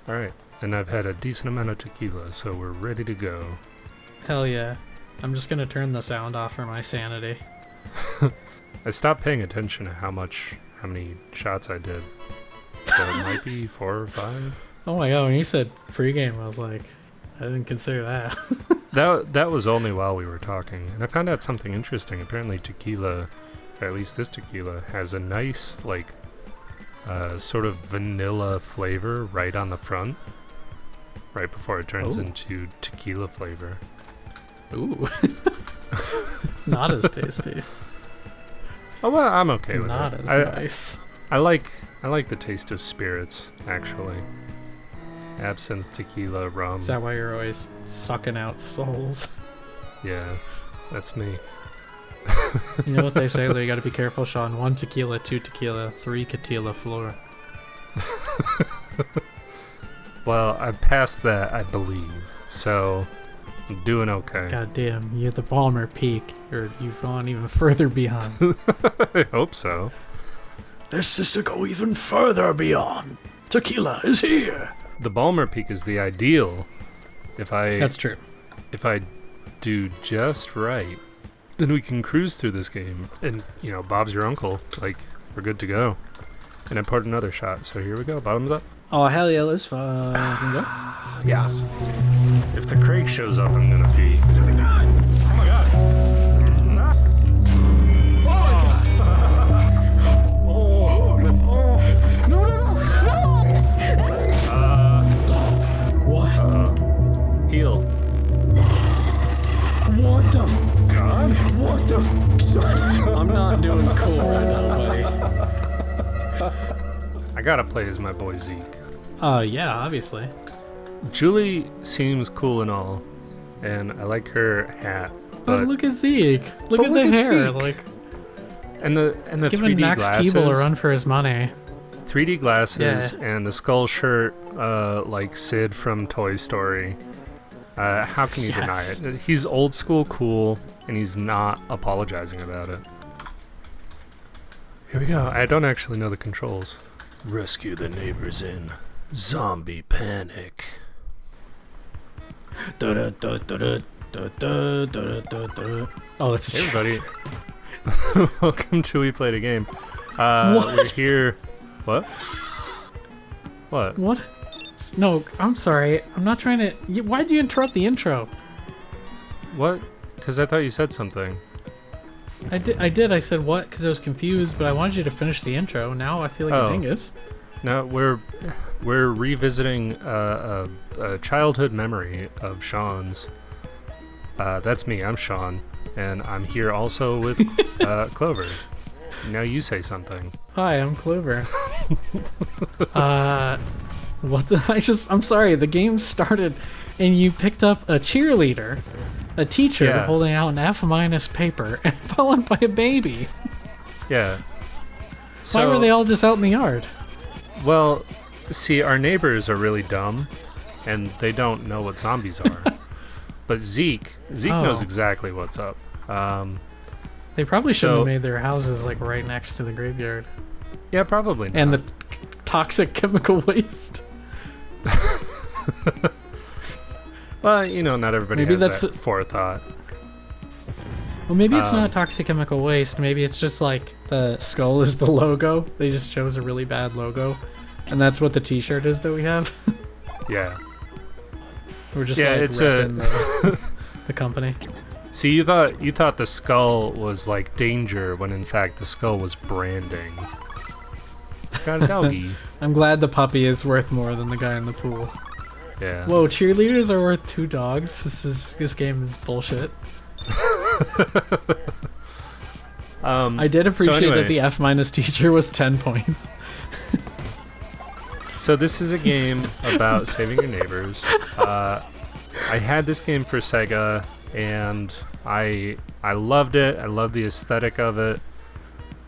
Alright, and I've had a decent amount of tequila, so we're ready to go. Hell yeah. I'm just gonna turn the sound off for my sanity. I stopped paying attention to how many shots I did. So it might be 4 or 5. Oh my god, when you said pregame, I was like, I didn't consider that. That was only while we were talking. And I found out something interesting. Apparently tequila, or at least this tequila, has a nice, sort of vanilla flavor right on the front. Right before it turns into tequila flavor. Ooh. Not as tasty. Oh, well, I'm okay with Not it. as nice. I like the taste of spirits, actually. Absinthe, tequila, rum. Is that why you're always sucking out souls? Yeah, that's me. You know what they say, though? You gotta be careful, Sean. 1 tequila, 2 tequila, 3 tequila floor. Well, I passed that, I believe. So, I'm doing okay. God damn, you hit the Balmer peak, or you've gone even further beyond. I hope so. This is to go even further beyond. Tequila is here. The Balmer Peak is the ideal. That's true. If I do just right, then we can cruise through this game. And, Bob's your uncle. We're good to go. And I poured another shot, so here we go. Bottoms up. Oh, hell yeah, let's fucking go. Yes. If the Craig shows up, I'm gonna pee. Oh my god! Oh my god! What? Heal. What the f? God? What the f, son? I'm not doing cool right now, buddy. I gotta play as my boy Zeke. Yeah, obviously. Julie seems cool and all, and I like her hat. But look at Zeke. Look at the hair. Zeke. And the giving 3D Max glasses. Keeble a run for his money. 3D glasses and the skull shirt, like Sid from Toy Story. How can you deny it? He's old school cool, and he's not apologizing about it. Here we go. I don't actually know the controls. Rescue the neighbors in zombie panic. Oh, it's Hey everybody. Welcome to We Played a Game. We're here. What? What? What? No, I'm sorry. I'm not trying to. Why'd you interrupt the intro? What? Because I thought you said something. I did. I said what? Because I was confused, but I wanted you to finish the intro. Now I feel like a dingus. No, we're revisiting a childhood memory of Sean's. That's me. I'm Sean, and I'm here also with Clover. Now you say something. Hi, I'm Clover. What the? I'm sorry. The game started, and you picked up a cheerleader, a teacher holding out an F- paper, and followed by a baby. Yeah. Why were they all just out in the yard? Well, see, our neighbors are really dumb, and they don't know what zombies are. But Zeke knows exactly what's up. They probably shouldn't have made their houses right next to the graveyard. Yeah, probably not. And the toxic chemical waste. Well, not everybody has that forethought. Well, maybe it's not toxic chemical waste. Maybe it's just the skull is the logo. They just chose a really bad logo. And that's what the t-shirt is that we have. Yeah. We're just it's repping the company. See, you thought the skull was danger when in fact the skull was branding. Got a doggy. I'm glad the puppy is worth more than the guy in the pool. Yeah. Whoa, cheerleaders are worth 2 dogs. This game is bullshit. I did appreciate that the F- teacher was 10 points. So this is a game about saving your neighbors. I had this game for Sega, and I loved it. I love the aesthetic of it.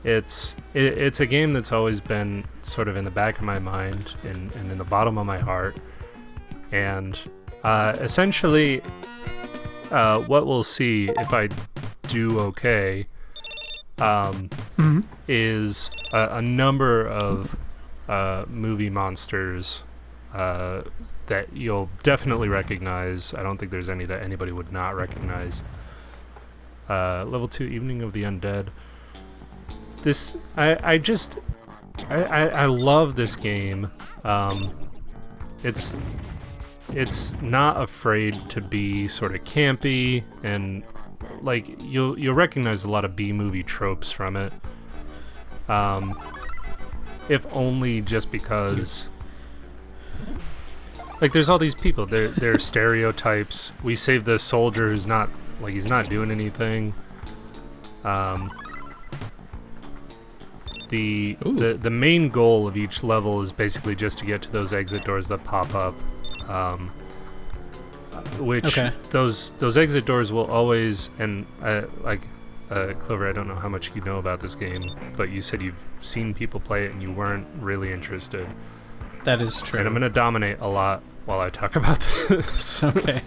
It's a game that's always been sort of in the back of my mind and in the bottom of my heart. And essentially, what we'll see if I do okay is a number of movie monsters that you'll definitely recognize. I don't think there's any that anybody would not recognize. Level 2, Evening of the Undead. This, I love this game. It's not afraid to be sort of campy, and like you'll recognize a lot of B-movie tropes from it. If only just because, like, there's all these people. They're stereotypes. We save the soldier who's not, like, he's not doing anything. The main goal of each level is basically just to get to those exit doors that pop up. Which those exit doors will always, and Clover, I don't know how much you know about this game, but you said you've seen people play it and you weren't really interested. That is true. And I'm going to dominate a lot while I talk about this. Okay.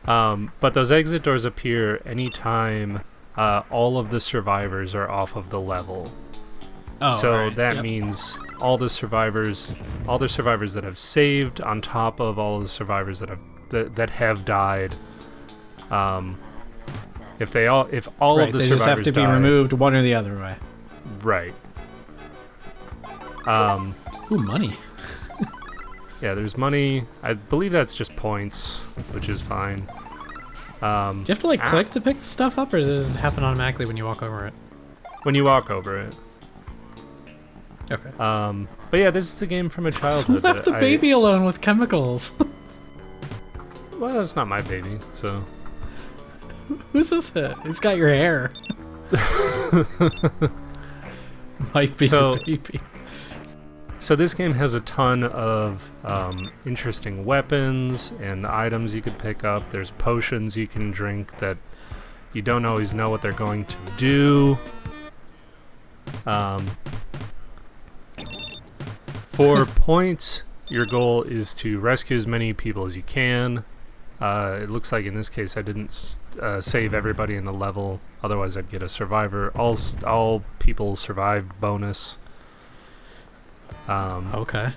But those exit doors appear anytime all of the survivors are off of the level. Oh, so right. that means all the survivors that have saved, on top of all the survivors that have died. If all right, of the they survivors just have to be die, removed one or the other way. right? Ooh, money. Yeah, there's money. I believe that's just points, which is fine. Do you have to like click to pick stuff up, or does it happen automatically when you walk over it? When you walk over it. Okay. But yeah, this is a game from a So childhood. left the baby alone with chemicals. Well, it's not my baby, so. Who's this? He's got your hair. Might be your baby. So this game has a ton of interesting weapons and items you could pick up. There's potions you can drink that you don't always know what they're going to do. For points, your goal is to rescue as many people as you can. It looks like in this case I didn't save everybody in the level, otherwise I'd get a survivor. All people survived bonus. Okay.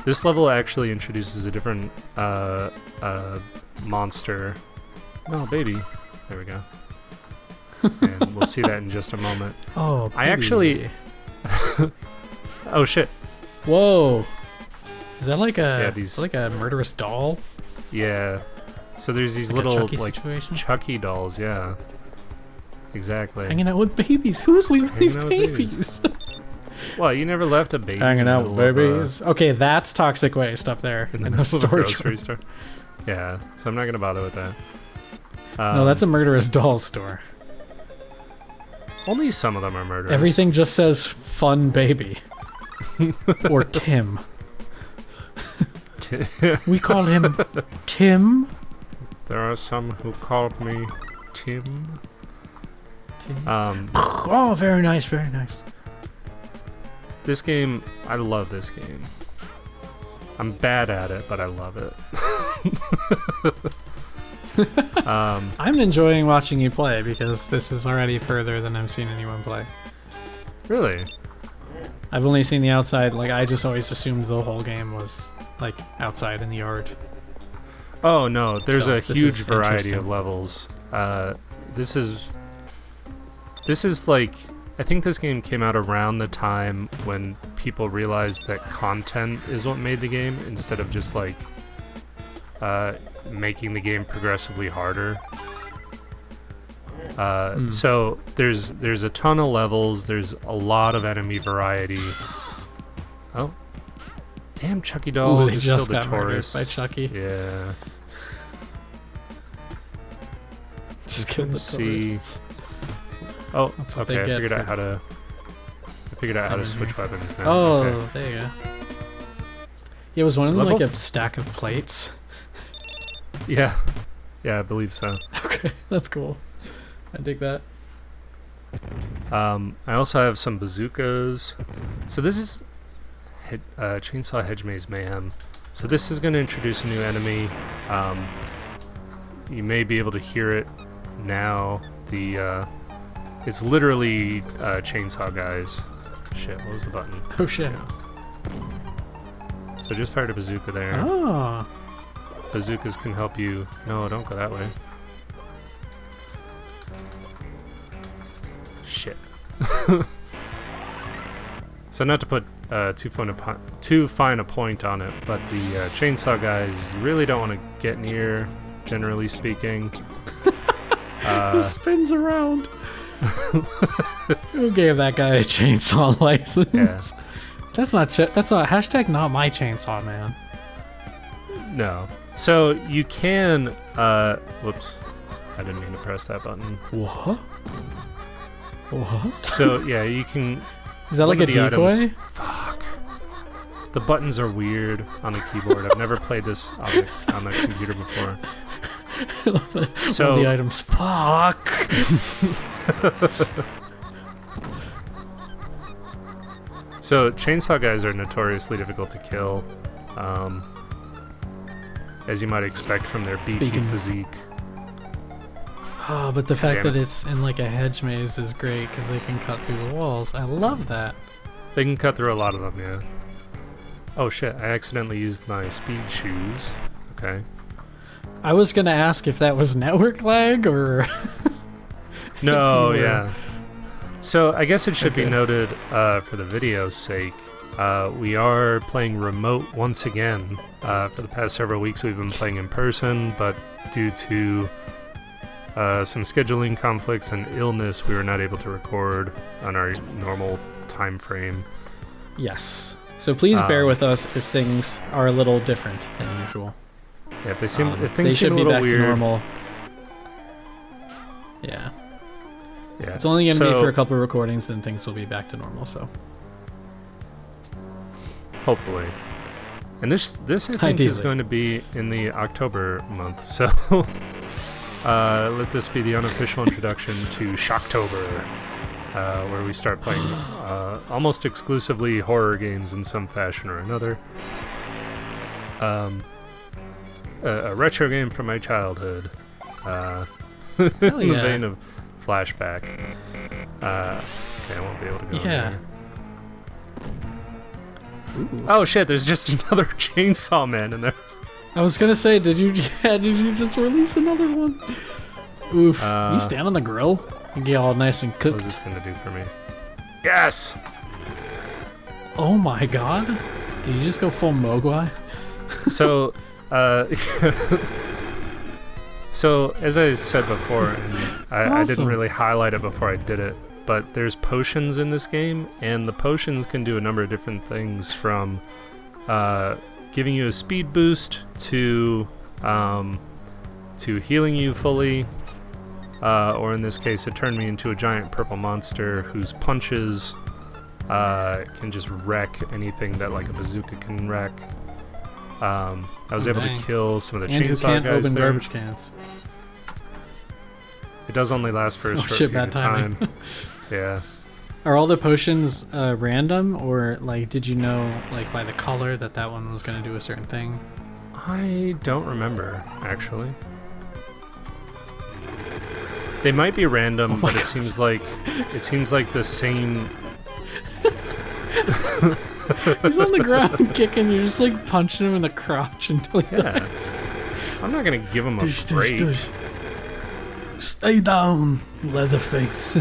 This level actually introduces a different monster. No, baby. There we go. And we'll see that in just a moment. Oh, baby. I actually... Oh, shit. Whoa. Is that like Yeah, a murderous doll? Yeah. So there's these Like a little, Chucky like, situation? Chucky dolls, yeah. Exactly. Hanging out with babies. Who's leaving Hanging these out with babies? Well, you never left a baby Hanging in the out with middle of, babies. Okay, that's toxic waste up there in the in middle the of a storage grocery room. store. Yeah, so I'm not going to bother with that. No, that's a murderous doll store. Only some of them are murderous. Everything just says fun baby. Or Tim. We call him Tim. There are some who called me Tim. Oh, very nice, very nice. This game, I love this game. I'm bad at it, but I love it. I'm enjoying watching you play because this is already further than I've seen anyone play. Really? I've only seen the outside, like I just always assumed the whole game was like outside in the yard. Oh no, there's So, a this huge is variety interesting. of levels. This is like, I think this game came out around the time when people realized that content is what made the game instead of just like making the game progressively harder. So there's a ton of levels. There's a lot of enemy variety. Oh, damn! Chucky doll Ooh, they just killed got a murdered tourist by Chucky. Yeah. Just kill the see. tourists. Oh, That's what okay. they I get figured for out how to. I figured out how to switch weapons now. Oh, Okay. there you go. Yeah, was one So of them like level a stack of plates? Yeah, I believe so. Okay, that's cool. I dig that. I also have some bazookas. So this is Chainsaw Hedge Maze Mayhem. So this is going to introduce a new enemy. You may be able to hear it now. It's literally chainsaw guys. Shit, what was the button? Oh shit. So just fired a bazooka there. Oh. Bazookas can help you. No, don't go that way. Shit. So not to put too fine a point on it, but the chainsaw guys really don't want to get near, generally speaking. He spins around. Who gave that guy a chainsaw license? Yeah. That's not hashtag not my chainsaw, man. No. So you can whoops. I didn't mean to press that button. What? What? So yeah, you can. Is that like a decoy? Fuck. The buttons are weird on the keyboard. I've never played this on the computer before. So all the items. Fuck. So chainsaw guys are notoriously difficult to kill, as you might expect from their beefy physique. Oh, but the fact that it's in like a hedge maze is great because they can cut through the walls. I love that. They can cut through a lot of them, yeah. Oh shit, I accidentally used my speed shoes. Okay. I was gonna ask if that was network lag or... No, yeah. So I guess it should be noted, for the video's sake, we are playing remote once again. For the past several weeks we've been playing in person, but due to some scheduling conflicts and illness, we were not able to record on our normal time frame. Yes. So please bear with us if things are a little different than usual. Yeah, if things they should seem a be little back weird. to normal. Yeah. Yeah. It's only going to be for a couple of recordings, then things will be back to normal, so. Hopefully. And this I think Ideally. is going to be in the October month, so let this be the unofficial introduction to Shocktober, where we start playing almost exclusively horror games in some fashion or another. A retro game from my childhood, in the vein of Flashback. Okay, I won't be able to go in there. Oh shit, there's just another chainsaw man in there. I was gonna say, did you just release another one? Oof. You stand on the grill and get all nice and cooked. What is this gonna do for me? Yes! Oh my god. Did you just go full Mogwai? So, so as I said before, and I didn't really highlight it before I did it, but there's potions in this game, and the potions can do a number of different things, from giving you a speed boost to healing you fully, or in this case, it turned me into a giant purple monster whose punches can just wreck anything that like a bazooka can wreck. I was able to kill some of the chainsaw guys open there. garbage cans. It does only last for a short period of time. Yeah. Are all the potions random, or like did you know like by the color that one was going to do a certain thing? I don't remember, actually. They might be random, but it seems like the same. He's on the ground kicking. You're just like punching him in the crotch until he dies. I'm not gonna give him a break. Stay down, Leatherface.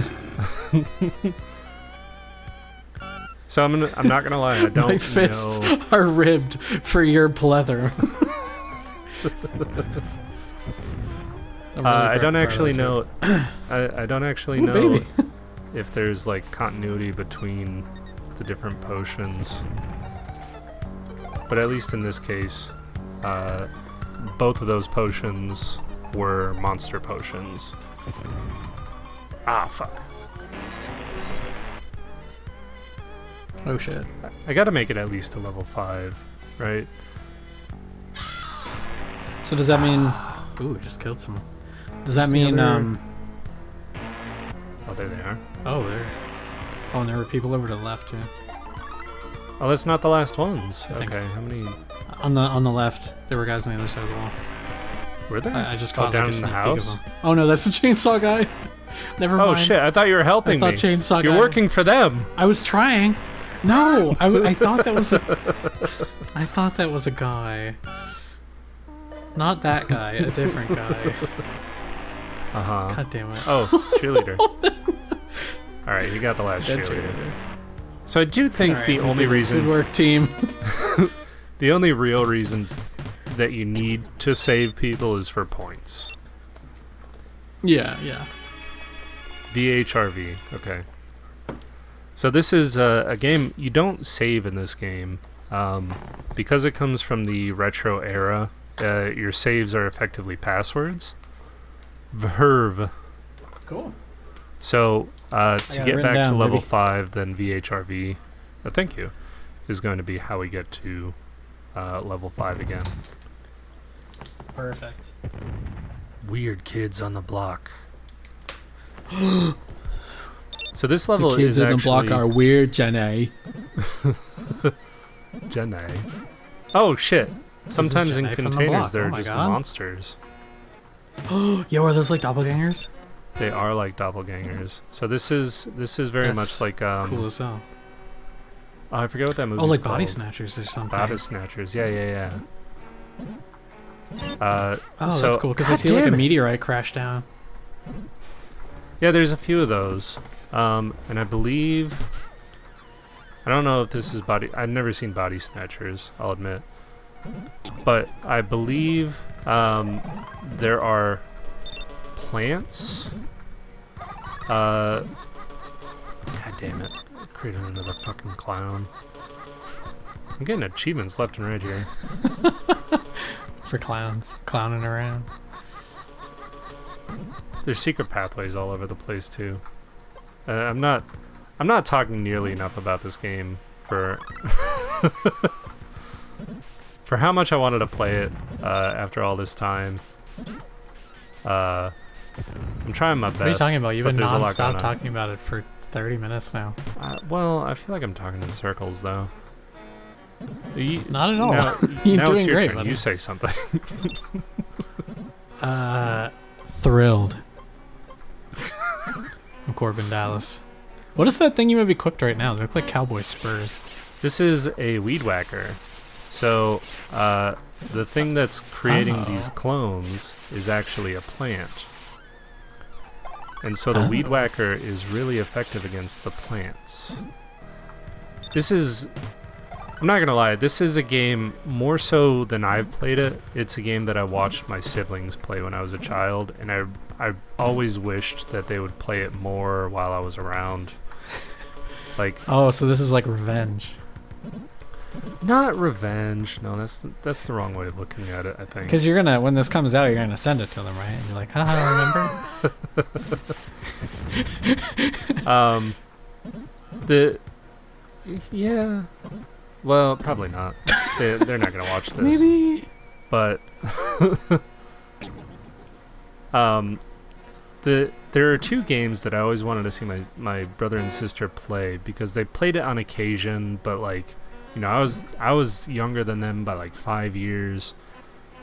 So I'm not gonna lie. I don't. My fists are ribbed for your pleather. I don't actually know. I don't actually know baby. if there's like continuity between the different potions, but at least in this case, both of those potions were monster potions. Ah, fuck. Oh shit. I gotta make it at least to level 5, right? So does that mean... Ooh, I just killed someone. Does that mean, Oh, there they are. Oh, there... Oh, and there were people over to the left, too. Oh, that's not the last ones. Okay, how many... On the left, there were guys on the other side of the wall. Were there? I just caught down like a in the sneak peek of house? them. Oh no, that's the chainsaw guy. Never mind. Oh shit, I thought you were helping I me. thought chainsaw You're guy. working for them. I was trying. No, I thought that was I thought that was a guy. Not that guy, a different guy. Uh-huh. God damn it. Oh, cheerleader. Alright, you got the last cheerleader. So I do think the only reason... Good work, team. The only real reason that you need to save people is for points. Yeah. VHRV, okay. So this is a game, you don't save in this game. Because it comes from the retro era, your saves are effectively passwords. Verve. Cool. So to get back to level baby. 5, then VHRV, thank you, is going to be how we get to level 5 again. Perfect. Weird kids on the block. So this level The kids is on the actually... block are weird, Jenny. Jenny. Oh shit! Sometimes in Jenny from the containers block. they're Oh my just God. monsters. Yo, are those like doppelgangers? They are like doppelgangers. So this is very That's much like cool as hell. Oh, I forget what that movie. Oh, like called. body snatchers or something. Body snatchers. Yeah. Oh, so, that's cool because I God see like a damn it. meteorite crash down. Yeah, there's a few of those. And I believe... I don't know if this is body... I've never seen body snatchers, I'll admit. But I believe there are plants. God damn it. I created another fucking clown. I'm getting achievements left and right here. For clowns. Clowning around. There's secret pathways all over the place too. I'm not talking nearly enough about this game for for how much I wanted to play it after all this time. I'm trying my best. What are you talking about? You've but been there's a lot non-stop going on. talking about it for 30 minutes now. Well, I feel like I'm talking in circles though. Not at all. Now, You're now doing it's your great, turn. buddy. You say something. Thrilled. I'm Corbin Dallas. What is that thing you have equipped right now? They look like cowboy spurs. This is a weed whacker. So the thing that's creating these clones is actually a plant. And so the weed whacker is really effective against the plants. This is... I'm not gonna lie, this is a game more so than I've played it. It's a game that I watched my siblings play when I was a child, and I always wished that they would play it more while I was around. Like, Oh, so this is like revenge. not revenge. No, that's the wrong way of looking at it, I think. Because you're gonna, when this comes out, you're gonna send it to them, right? And you're like, haha, remember? Yeah. Well, probably not. They're not gonna watch this. Maybe. But there are two games that I always wanted to see my brother and sister play because they played it on occasion, but like, you know, I was younger than them by like 5 years,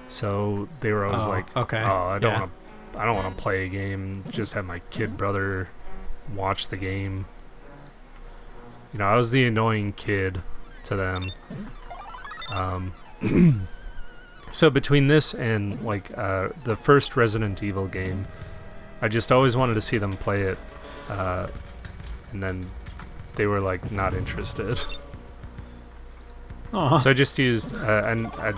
so they were always like, okay. "Oh, I don't want to play a game. Just have my kid brother watch the game." You know, I was the annoying kid to them. So between this and like the first Resident Evil game, I just always wanted to see them play it, and then they were like not interested. Aw. So I just used and I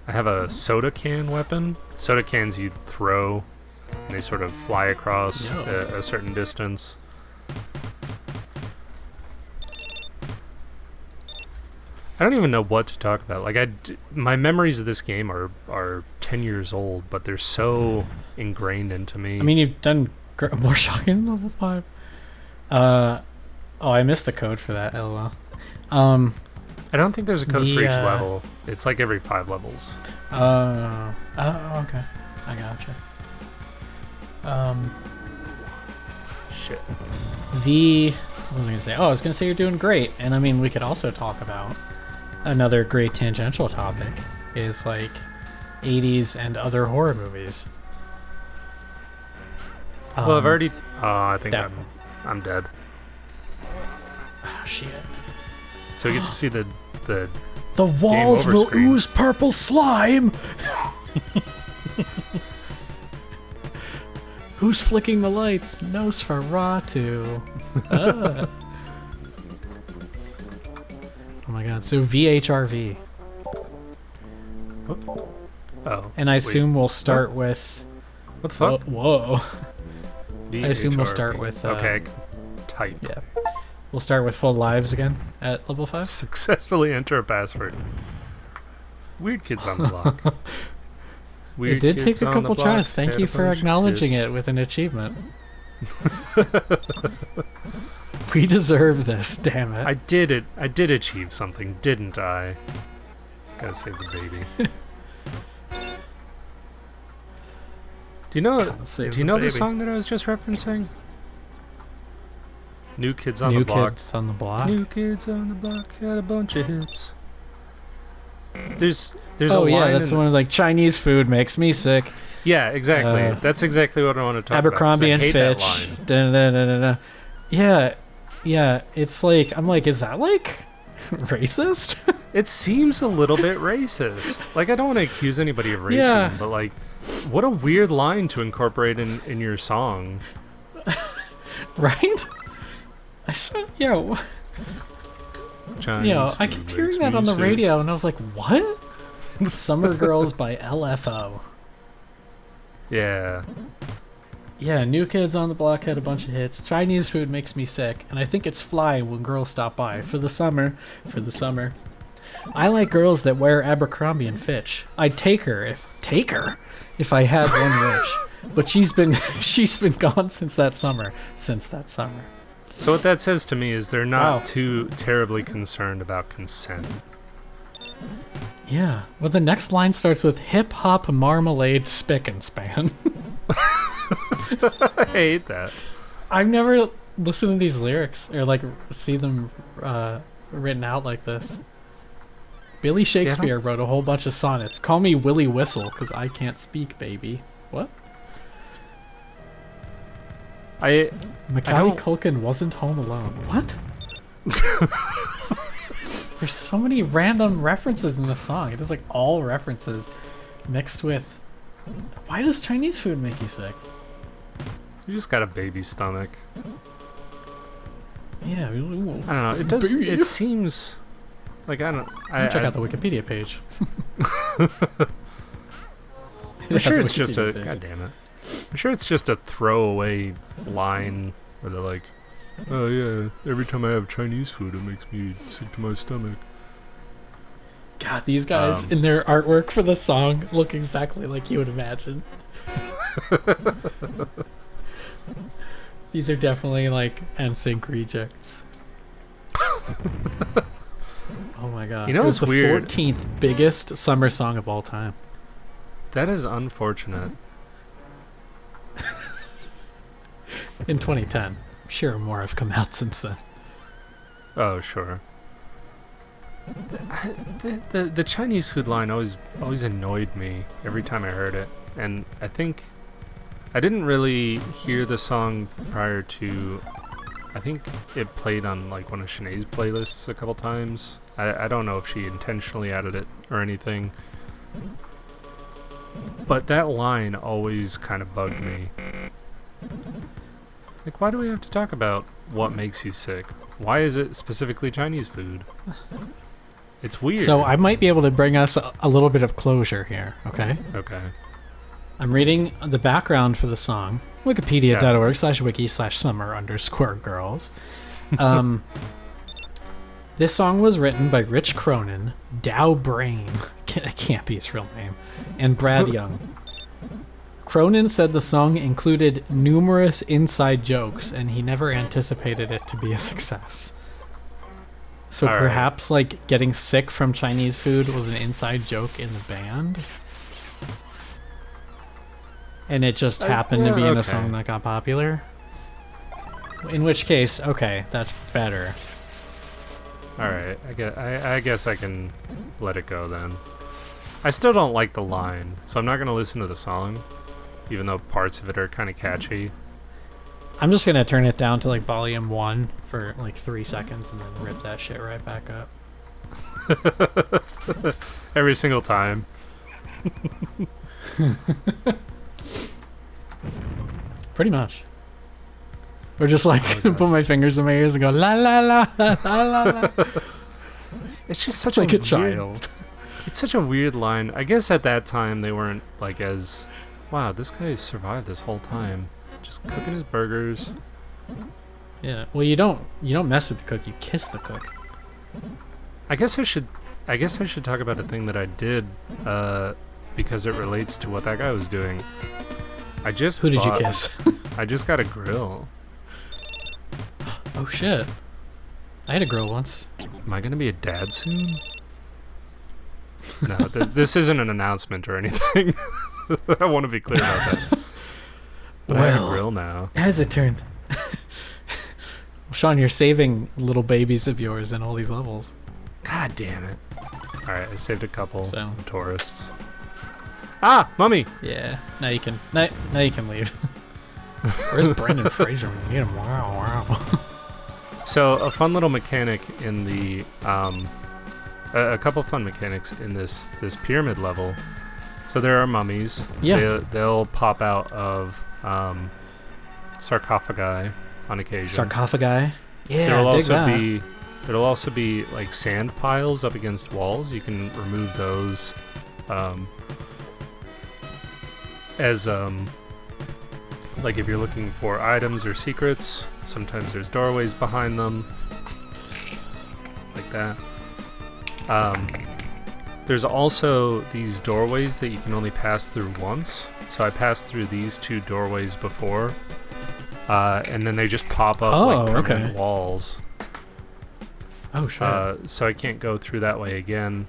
have a soda can weapon. Soda cans you throw, and they sort of fly across a certain distance. I don't even know what to talk about. Like my memories of this game are 10 years old, but they're so ingrained into me. I mean, you've done more shocking than level 5. Oh, I missed the code for that. LOL. I don't think there's a code for each level. It's like every 5 levels. Oh, okay. I gotcha. Shit. What was I gonna say? Oh, I was gonna say you're doing great, and I mean, we could also talk about another great tangential topic is like 80s and other horror movies. Well, I've already. I think that- I'm dead. Oh, shit. So we get to see the The walls over will screen. ooze purple slime. Who's flicking the lights? Nosferatu. Ah. Oh my god, so VHRV. Oh. And I wait. assume we'll start with... What the fuck? Whoa. I assume we'll VHRP. start with... Okay, type. Yeah. We'll start with full lives again at level 5. Successfully enter a password. Weird kids on the block. Weird It did kids take a on the couple block, tries. Thank had you a for bunch of acknowledging kids. it with an achievement. We deserve this, damn it. I did it. I did achieve something, didn't I? Gotta save the baby. Do you know? Gotta save Do you the know the baby. song that I was just referencing? New Kids on New the Block. Kids on the Block. New Kids on the Block had a bunch of hits. There's Oh a yeah, line that's in the one like Chinese food makes me sick. Yeah, exactly. Uh, That's exactly what I want to talk Abercrombie about. 'Cause and I hate Fitch. that line. Da-da-da-da-da. Yeah, yeah. It's like I'm like, is that like racist? It seems a little bit racist. Like, I don't want to accuse anybody of racism, Yeah. but like, what a weird line to incorporate in your song. Right? I said, yo, Chinese I food kept makes hearing that me on the sick. radio, and I was like, what? Summer Girls by LFO. Yeah. Yeah, New Kids on the Block had a bunch of hits. Chinese food makes me sick, and I think it's fly when girls stop by for the summer. I like girls that wear Abercrombie and Fitch. I'd take her if I had one wish. But she's been gone since that summer. So what that says to me is they're not Wow. too terribly concerned about consent. Yeah. Well, the next line starts with hip hop marmalade spick and span. I hate that. I've never listened to these lyrics or like see them written out like this. Billy Shakespeare wrote a whole bunch of sonnets. Call me Willie Whistle because I can't speak, baby. What? Macaulay don't- Culkin wasn't home alone. What? There's so many random references in the song. It is like all references mixed with. Why does Chinese food make you sick? You just got a baby stomach. Yeah, I don't know. It does. Baby. It seems like I don't. Check out the Wikipedia page. I'm It sure has a it's just Wikipedia a. page. God damn it. I'm sure it's just a throwaway line where they're like, "Oh yeah, every time I have Chinese food, it makes me sick to my stomach." God, these guys in their artwork for the song look exactly like you would imagine. These are definitely like NSYNC rejects. Oh my god. You know it was what's the weird? 14th biggest summer song of all time. That is unfortunate. In 2010. I'm sure more have come out since then. Oh sure. The Chinese food line always annoyed me every time I heard it, and I think I didn't really hear the song prior to. I think it played on like one of Shanae's playlists a couple times. I don't know if she intentionally added it or anything, but that line always kind of bugged me. Like, why do we have to talk about what makes you sick? Why is it specifically Chinese food? It's weird. So I might be able to bring us a little bit of closure here, okay? Okay. I'm reading the background for the song. Wikipedia.org/wiki/summer_girls. This song was written by Rich Cronin, Dow Brain, it can't be his real name, and Brad Young. Cronin said the song included numerous inside jokes, and he never anticipated it to be a success. So All right. perhaps, like, getting sick from Chinese food was an inside joke in the band? And it just happened to be in okay. a song that got popular? In which case, okay, that's better. Alright, I guess I can let it go then. I still don't like the line, so I'm not going to listen to the song, even though parts of it are kind of catchy. I'm just gonna turn it down to like volume 1 for like 3 seconds and then rip that shit right back up. Every single time. Pretty much. Or just like Oh, put my fingers in my ears and go la la la la la la la. It's just such Like a a child. It's such a weird line. I guess at that time they weren't like as, wow, this guy survived this whole time, just cooking his burgers. Yeah. Well, you don't mess with the cook. You kiss the cook. I guess I should talk about a thing that I did, because it relates to what that guy was doing. I just Who did you bought- kiss? I just got a grill. Oh shit. I had a grill once. Am I gonna be a dad soon? No, this isn't an announcement or anything. I want to be clear about that. But I have a Well, grill now. As it turns. Sean, you're saving little babies of yours in all these levels. God damn it! All right, I saved a couple So. tourists. Ah, mummy! Yeah. Now you can leave. Where's Brendan Fraser? We need him. Wow. So a fun little mechanic in the a couple fun mechanics in this pyramid level. So there are mummies. Yeah. They'll pop out of sarcophagi on occasion. Sarcophagi. Yeah. There'll also be like sand piles up against walls. You can remove those as like if you're looking for items or secrets. Sometimes there's doorways behind them, like that. There's also these doorways that you can only pass through once. So I passed through these two doorways before, and then they just pop up like permanent walls. Oh, sure. So I can't go through that way again,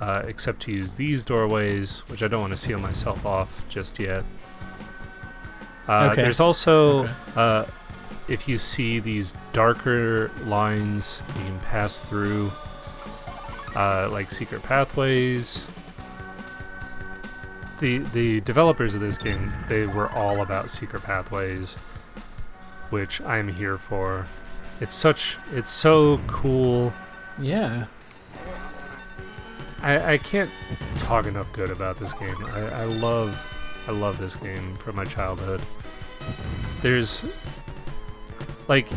except to use these doorways, which I don't want to seal myself off just yet. Okay. There's also, if you see these darker lines, you can pass through, like secret pathways. The developers of this game, they were all about secret pathways, which I'm here for. It's so cool. Yeah. I can't talk enough good about this game. I love this game from my childhood. There's like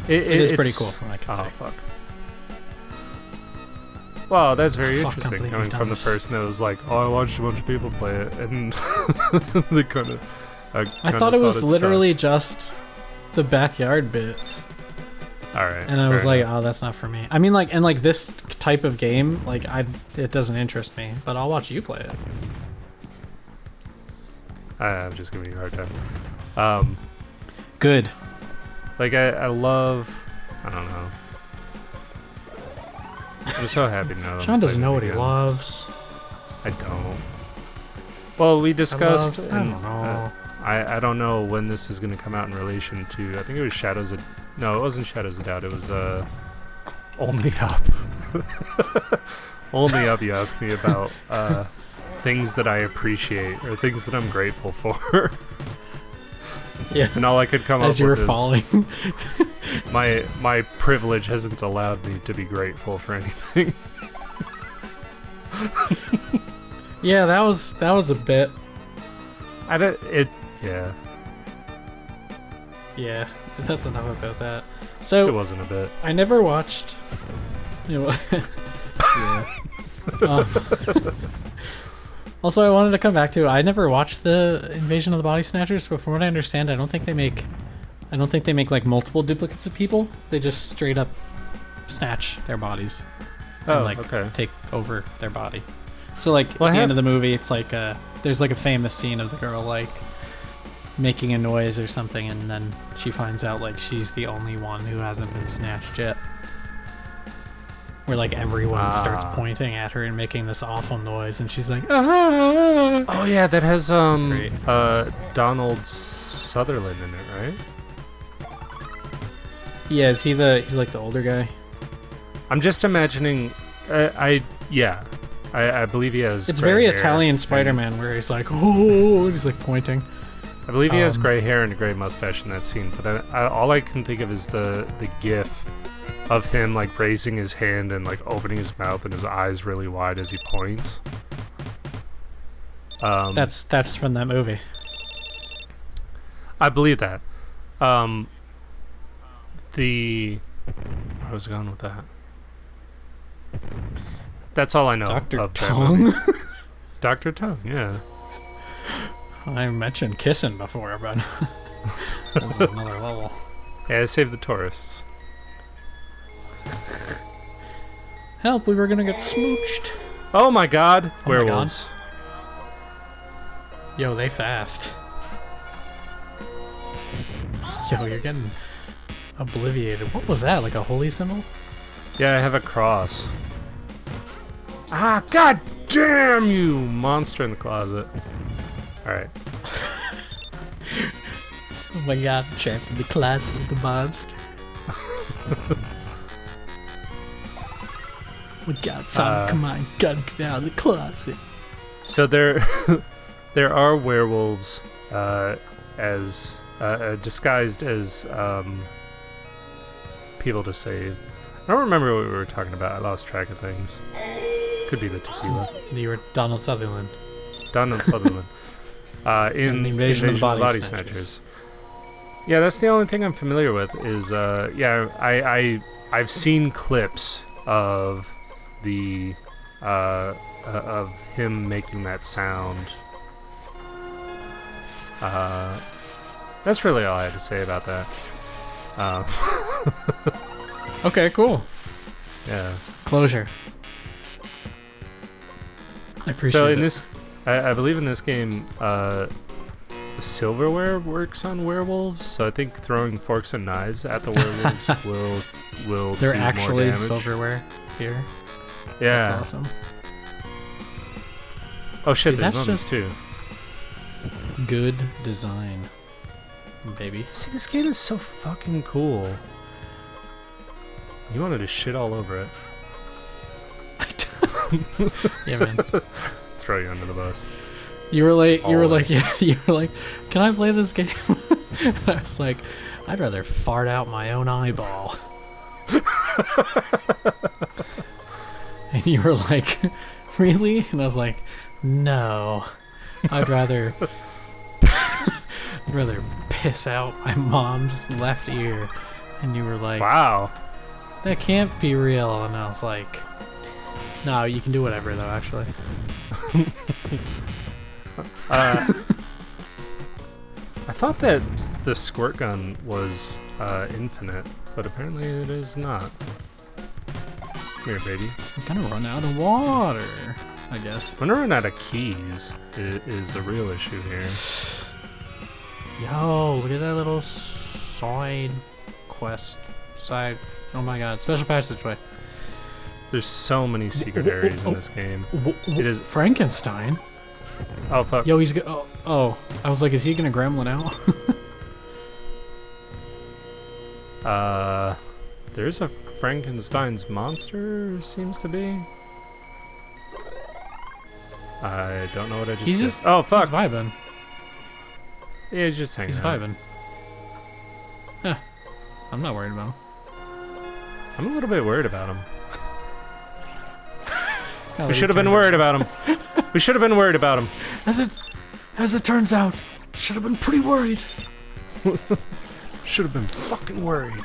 It is pretty it's- cool from what I can oh say. fuck. Well, that's very Fuck, can't interesting believe coming you've from the done this. person that was like, "Oh, I watched a bunch of people play it," and they kind of. I thought it was literally just the backyard bits. All right, And I was fair like, enough. oh, that's not for me. I mean, like, and like this type of game, like, it doesn't interest me, but I'll watch you play it. I'm just giving you a hard time. Good. Like I love. I don't know. I'm so happy to know. Sean doesn't play know it what he again. loves. I don't. Well, we discussed, I and don't know. I don't know when this is going to come out in relation to. I think it was Shadows of. No, it wasn't Shadows of Doubt. It was Only Up. Only Up. You asked me about things that I appreciate or things that I'm grateful for. Yeah. And all I could come As up you were with is falling. my privilege hasn't allowed me to be grateful for anything. Yeah, that was a bit. Yeah, Yeah, that's enough about that. it So wasn't a bit. I never watched. You know, yeah. Also, I wanted to come back to. I never watched the Invasion of the Body Snatchers, but from what I understand, I don't think they make like multiple duplicates of people. They just straight up snatch their bodies and like okay. take over their body. So like Well, at the I end have- of the movie, it's like there's like a famous scene of the girl like making a noise or something, and then she finds out like she's the only one who hasn't been snatched yet. Where like everyone starts Ah. pointing at her and making this awful noise, and she's like, ah! Oh yeah, that has great. Donald Sutherland in it, right? Yeah, is he's like the older guy? I'm just imagining. I believe he has. It's gray very hair Italian and- Spider-Man, where he's like, oh, and he's like pointing. I believe he has Um, gray hair and a gray mustache in that scene, but all I can think of is the GIF of him like raising his hand and like opening his mouth and his eyes really wide as he points. That's from that movie. I believe that. Where was I going with that? That's all I know. Dr. of that Tongue? movie. Dr. Tongue, yeah. I mentioned kissing before, but this is another level. Yeah, save the tourists. Help, we were gonna get smooched. Oh my god! Oh Werewolves. Yo, they fast. Yo, you're getting obliviated. What was that, like a holy symbol? Yeah, I have a cross. Ah, god damn you! Monster in the closet. Alright. Oh my god, trapped in the closet with the monster. We got time, come on, gotta get out of the closet. So there are werewolves as disguised as people to save. I don't remember what we were talking about. I lost track of things. Could be the tequila. You were Donald Sutherland. Donald Sutherland. In the Invasion of the Body Body Snatchers. Snatchers. Yeah, that's the only thing I'm familiar with. Is I've seen clips of the of him making that sound. That's really all I had to say about that. Okay, cool. Yeah. Closure. I appreciate So it. in this, I believe in this game, silverware works on werewolves. So I think throwing forks and knives at the werewolves will They're do actually more damage. silverware here. Yeah. That's awesome. Oh shit! See, there's that's mummies just- too. Good design, baby. See, this game is so fucking cool. You wanted to shit all over it. Yeah, man. Throw you under the bus. You were like, Always. yeah, you were like, can I play this game? I was like, I'd rather fart out my own eyeball. And you were like, really? And I was like, no, I'd rather piss out my mom's left ear. And you were like, Wow. that can't be real. And I was like, no, you can do whatever though, actually. I thought that the squirt gun was infinite, but apparently it is not. Come here, baby. I'm gonna run out of water, I guess. I'm gonna run out of keys. Is the real issue here? Yo, look at that little side quest. Oh my god, special passageway. There's so many secret areas in this game. It is. Frankenstein. Oh fuck. Yo, he's oh, I was like, is he gonna gremlin out? There's a Frankenstein's monster. Seems to be. I don't know what I just He's did. just. Oh fuck. He's vibing. Yeah, he's just hanging He's out. vibing. Yeah, I'm not worried about him. I'm a little bit worried about him. Oh, We he should have been turned worried about him. We should have been worried about him. As it turns out, should have been pretty worried. Should have been fucking worried.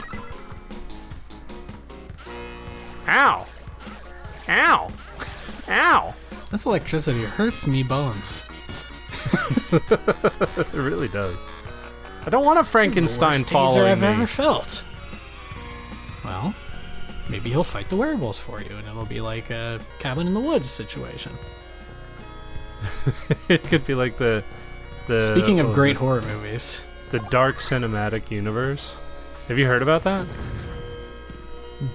Ow! Ow! Ow! This electricity hurts me bones. It really does. I don't want a Frankenstein This is the worst following taser I've me. ever felt. Well, maybe he'll fight the werewolves for you, and it'll be like a cabin in the woods situation. It could be like the Speaking what of was great it? horror movies, The Dark Cinematic Universe. Have you heard about that?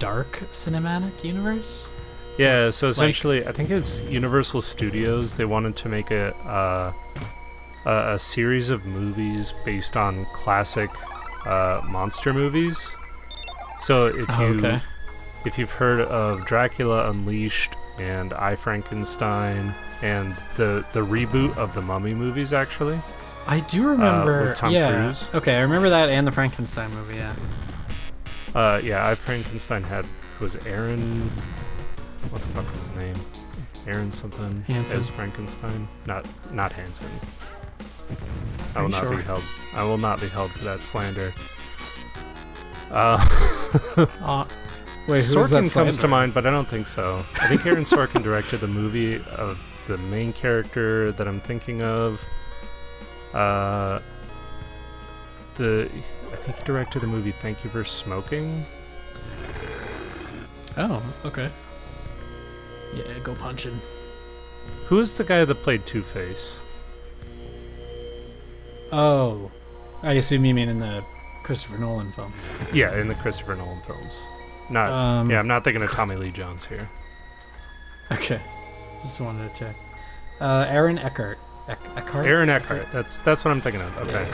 dark cinematic universe. Yeah, so essentially, I think it's Universal Studios. They wanted to make a series of movies based on classic monster movies. So if you've heard of Dracula Unleashed and I, Frankenstein and the reboot of the Mummy movies, actually. I do remember. with Tom yeah. Cruise. Okay, I remember that and the Frankenstein movie. Yeah. Yeah, I Frankenstein had was Aaron. What the fuck was his name? Aaron something Hansen. as Frankenstein. Not Hansen. Are you sure? I will not be held for that slander. Wait, who is that Sorkin comes to slander? mind, but I don't think so. I think Aaron Sorkin directed the movie of the main character that I'm thinking of. I think he directed the movie Thank You for Smoking. Oh, okay. Yeah, go punching. Who's the guy that played Two-Face? Oh, I assume you mean in the Christopher Nolan film. Yeah, in the Christopher Nolan films. Not. Yeah, I'm not thinking of Tommy Lee Jones here. Okay, just wanted to check. Aaron Eckhart. Eckhart. Aaron Eckhart. That's what I'm thinking of. Okay.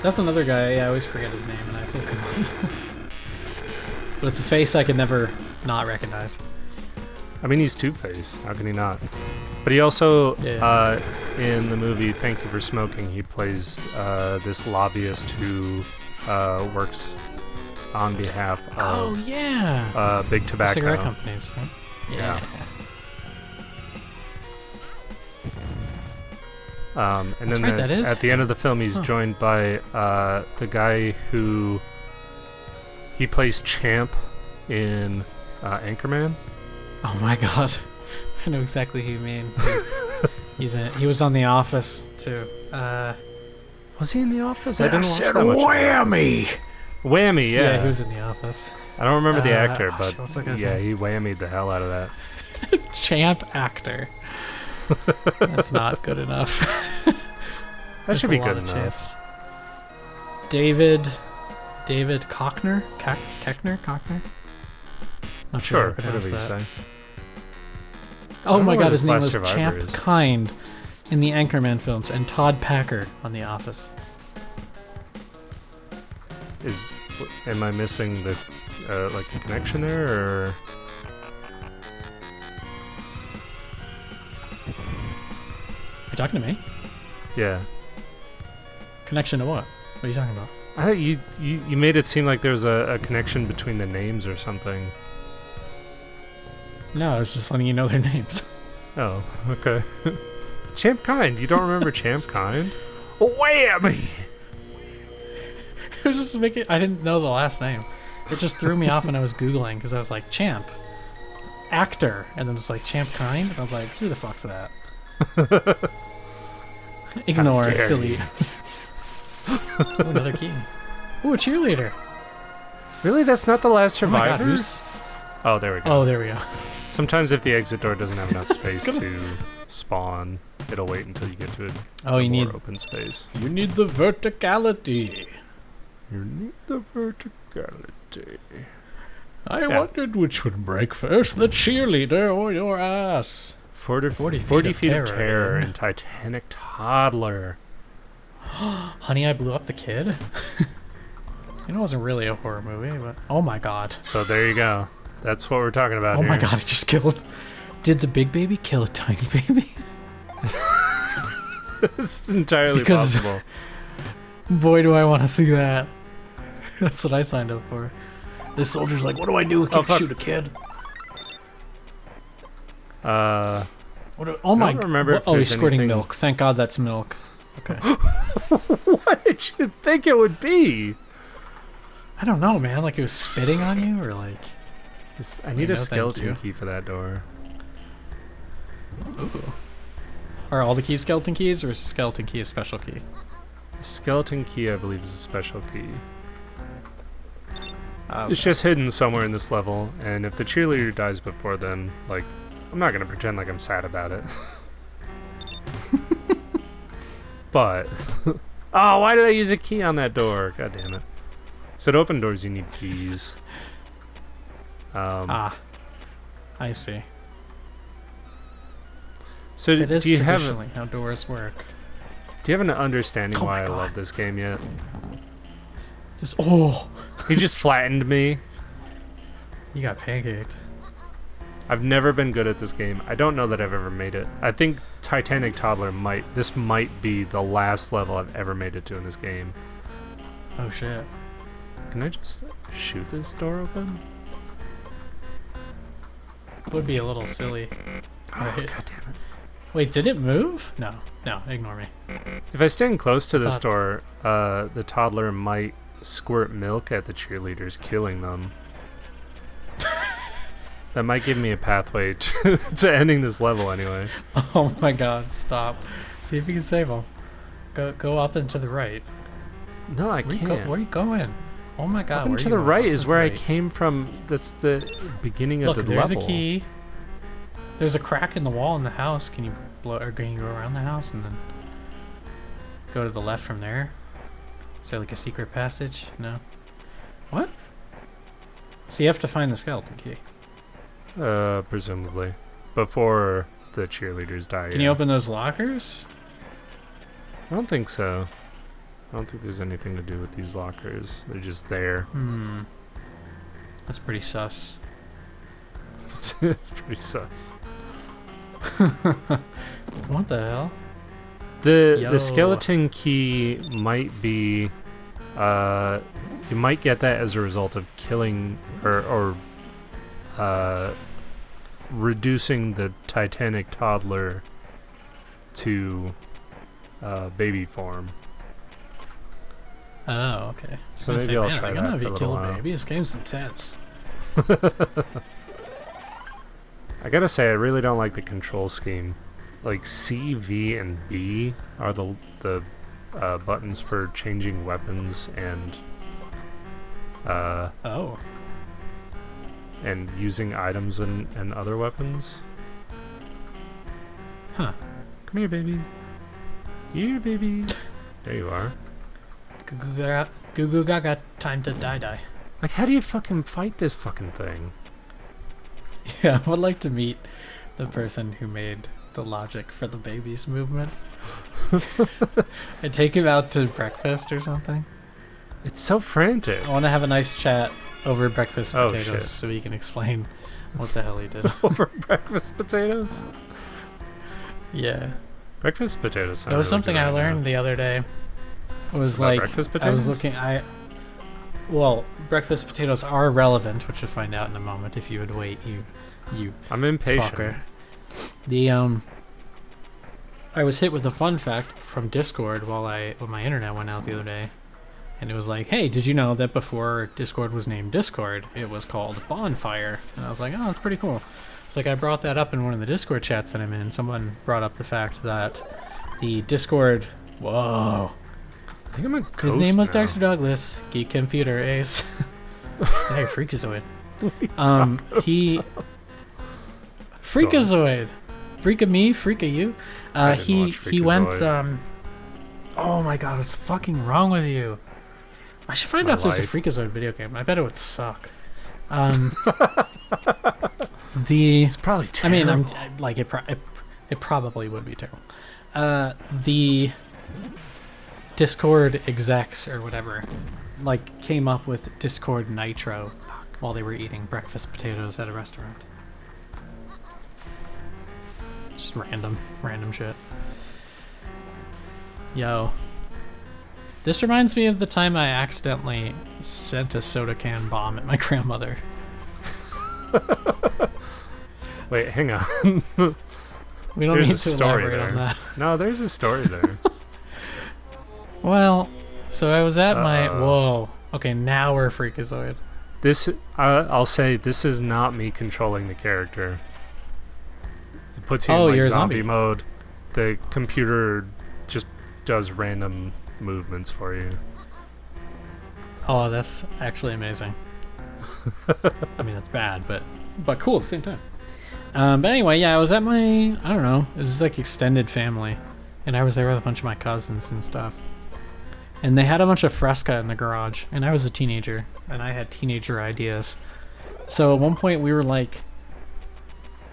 That's another guy. Yeah, I always forget his name, and I feel good. But it's a face I can never not recognize. I mean, he's Two-Face. How can he not? But he also, Yeah. in the movie Thank You for Smoking, he plays this lobbyist who works on behalf of yeah. big tobacco. Cigarette companies, right? Yeah. And That's then right, that is at the end him. of the film, he's joined by the guy who he plays Champ in Anchorman. Oh my god, I know exactly who you mean. He was on The Office too. Was he in The Office? I didn't watch that much of The Office. Whammy, yeah. Yeah, he was in The Office. I don't remember the actor, but what's that guy's yeah, name? he whammied the hell out of that. Champ actor. That's not good enough. That should a be lot good of enough. champs. David Koechner? Koechner? Not sure. Sure, how to pronounce whatever you that. say. Oh don't my know what god, his his name last was survivor Champ is. Kind in the Anchorman films, and Todd Packer on The Office. Am I missing the like the connection there, or You talking to me? yeah? Connection to what? What are you talking about? I thought you made it seem like there was a connection between the names or something. No, I was just letting you know their names. Oh, okay. Champ Kind. You don't remember Champ Kind? Whammy! It was just making. I didn't know the last name. It just threw me off when I was Googling because I was like, Champ. Actor. And then it was like, Champ Kind? And I was like, who the fuck's that? Ignore. How dare Delete. Ooh, another key. Ooh, a cheerleader. Really? That's not the last Oh my god, survivor? who's... Oh, there we go. Oh, there we go. Sometimes if the exit door doesn't have enough space gonna- to spawn, it'll wait until you get to Oh, you more need... open space. You need the verticality. You need the verticality. I Yeah. wondered which would break first, the cheerleader or your ass. 40 40 feet of of terror terror. and Titanic Toddler. Honey, I Blew Up the Kid? It wasn't really a horror movie, but... Oh my god. So there you go. That's what we're talking about Oh here. my god, it just killed... Did the big baby kill a tiny baby? It's entirely Because- possible. Boy, do I want to see that. That's what I signed up for. This soldier's like, what do I do? I can't fuck. shoot a kid. Oh I my... don't remember if Oh, he's there's squirting anything- milk. Thank god that's milk. Okay. What did you think it would be? I don't know, man. Like it was spitting on you, or like... I need no, a thank skeleton you. key for that door. Ooh. Are all the keys skeleton keys, or is the skeleton key a special key? Skeleton key, I believe, is a special key. Okay. It's just hidden somewhere in this level, and if the cheerleader dies before then, like, I'm not gonna pretend like I'm sad about it. But, oh, why did I use a key on that door? God damn it! So to open doors, you need keys. I see. So It is do you have traditionally how doors work. do you have an understanding Oh why my I God. love this game yet? Oh, He just flattened me. you got pancaked. I've never been good at this game. I don't know that I've ever made it. I think Titanic Toddler this might be the last level I've ever made it to in this game. Oh shit. Can I just shoot this door open? Would be a little silly. Oh, Right. god damn it. Wait, did it move? No, ignore me. If I stand close to this door, the toddler might squirt milk at the cheerleaders, killing them. That might give me a pathway to ending this level anyway. Oh my god, stop. See if you can save him. Go up and to the right. No, I can't. Where are you going? Oh my god, Up and where to are the you right going? is where I came from. That's the beginning of Look, the there's level. a key. There's a crack in the wall in the house. Can you go around the house and then go to the left from there? Is there like a secret passage? No. What? So you have to find the skeleton key. Presumably. Before the cheerleaders die. Can you open those lockers? I don't think so. I don't think there's anything to do with these lockers. They're just there. That's pretty sus. It's pretty sus. What the hell? The skeleton key might be you might get that as a result of killing or reducing the Titanic toddler to baby form. Oh, okay. So maybe I'll try I that don't know for if a you little kill a while. baby. This game's intense. I gotta say, I really don't like the control scheme. Like C, V, and B are the buttons for changing weapons and Oh. and using items and other weapons. Huh. Come here, baby. Here, baby. There you are. Goo goo gaga, time to die. Like, how do you fucking fight this fucking thing? Yeah, I would like to meet the person who made the logic for the baby's movement. And take him out to breakfast or something. It's so frantic. I want to have a nice chat over breakfast Oh, potatoes shit. so he can explain what the hell he did. Over breakfast potatoes? Yeah. Breakfast potatoes sound It was really something good I right learned now. the other day. It was About like breakfast I potatoes? was looking. Well, breakfast potatoes are relevant, which you'll find out in a moment if you would wait. You I'm impatient. fucker. The I was hit with a fun fact from Discord when my internet went out the other day, and it was like, hey, did you know that before Discord was named Discord, it was called Bonfire? And I was like, oh, that's pretty cool. It's like I brought that up in one of the Discord chats that I'm in. Someone brought up the fact that the Discord. Whoa. I think I'm a ghost His name was now. Dexter Douglas, Geek Computer Ace. Hey, Freakazoid. He Freakazoid. Freak of me, freak of you. I didn't watch He went Freakazoid. oh my god, what's fucking wrong with you? I should find My out if there's a life. Freakazoid video game. I bet it would suck. The It's probably I terrible. mean, like it probably would be terrible. The Discord execs or whatever, like, came up with Discord Nitro while they were eating breakfast potatoes at a restaurant. Just random shit. Yo. This reminds me of the time I accidentally sent a soda can bomb at my grandmother. Wait, hang on. We don't There's need a to story elaborate on there. that. No, there's a story there. Well, so I was at my... Uh-oh. Whoa. Okay, now we're Freakazoid. This, I'll say, this is not me controlling the character. It puts you Oh, in you're like a zombie zombie. mode. The computer just does random movements for you. Oh, that's actually amazing. I mean, that's bad, but cool at the same time. But anyway, yeah, I was at my, I don't know, it was like extended family, and I was there with a bunch of my cousins and stuff. And they had a bunch of Fresca in the garage, and I was a teenager, and I had teenager ideas. So at one point we were like,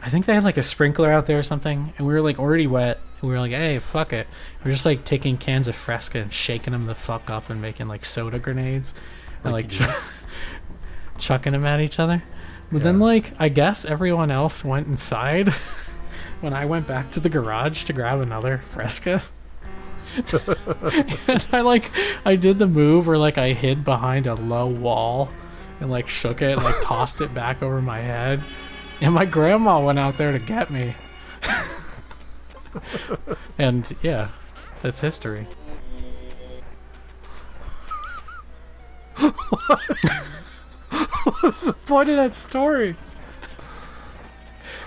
I think they had like a sprinkler out there or something, and we were like already wet, and we were like, hey, fuck it. We were just like taking cans of Fresca and shaking them the fuck up and making like soda grenades. And Like like, you do. chucking them at each other. But Yeah. then, like, I guess everyone else went inside when I went back to the garage to grab another Fresca. And I did the move where, like, I hid behind a low wall and, like, shook it, like, tossed it back over my head. And my grandma went out there to get me. And, yeah, that's history. What's the point of that story?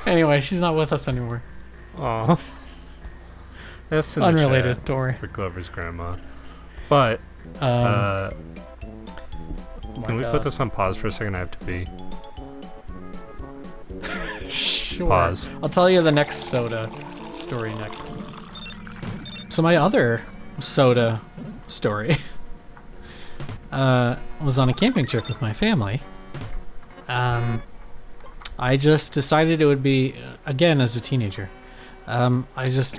Anyway, she's not with us anymore. Aw. That's in the Unrelated chat story. for Glover's grandma. But, Oh can we my put God. this on pause for a second? I have to pee. Sure. Pause. I'll tell you the next soda story next. So my other soda story was on a camping trip with my family. I just decided it would be, again as a teenager, I just